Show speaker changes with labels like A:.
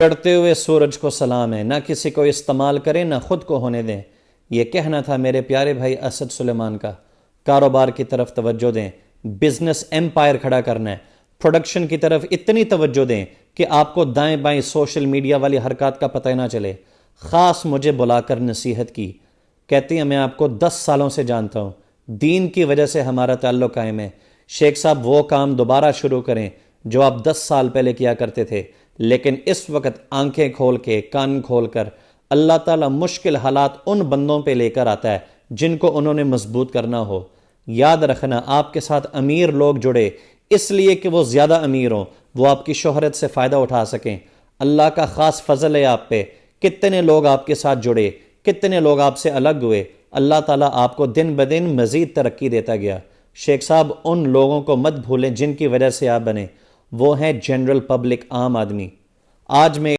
A: چڑھتے ہوئے سورج کو سلام ہے، نہ کسی کو استعمال کریں نہ خود کو ہونے دیں۔ یہ کہنا تھا میرے پیارے بھائی اسد سلیمان کا۔ کاروبار کی طرف توجہ دیں، بزنس ایمپائر کھڑا کرنا ہے۔ پروڈکشن کی طرف اتنی توجہ دیں کہ آپ کو دائیں بائیں سوشل میڈیا والی حرکات کا پتہ نہ چلے۔ خاص مجھے بلا کر نصیحت کی، کہتی ہیں میں آپ کو 10 سالوں سے جانتا ہوں، دین کی وجہ سے ہمارا تعلق قائم ہے۔ شیخ صاحب وہ کام دوبارہ شروع کریں جو آپ 10 سال پہلے کیا کرتے تھے، لیکن اس وقت آنکھیں کھول کے کان کھول کر اللہ تعالیٰ مشکل حالات ان بندوں پہ لے کر آتا ہے جن کو انہوں نے مضبوط کرنا ہو۔ یاد رکھنا آپ کے ساتھ امیر لوگ جڑے اس لیے کہ وہ زیادہ امیر ہوں، وہ آپ کی شہرت سے فائدہ اٹھا سکیں۔ اللہ کا خاص فضل ہے آپ پہ، کتنے لوگ آپ کے ساتھ جڑے، کتنے لوگ آپ سے الگ ہوئے، اللہ تعالیٰ آپ کو دن بدن مزید ترقی دیتا گیا۔ شیخ صاحب ان لوگوں کو مت بھولیں جن کی وجہ سے آپ بنے، وہ ہیں جنرل پبلک، عام آدمی۔ آج میں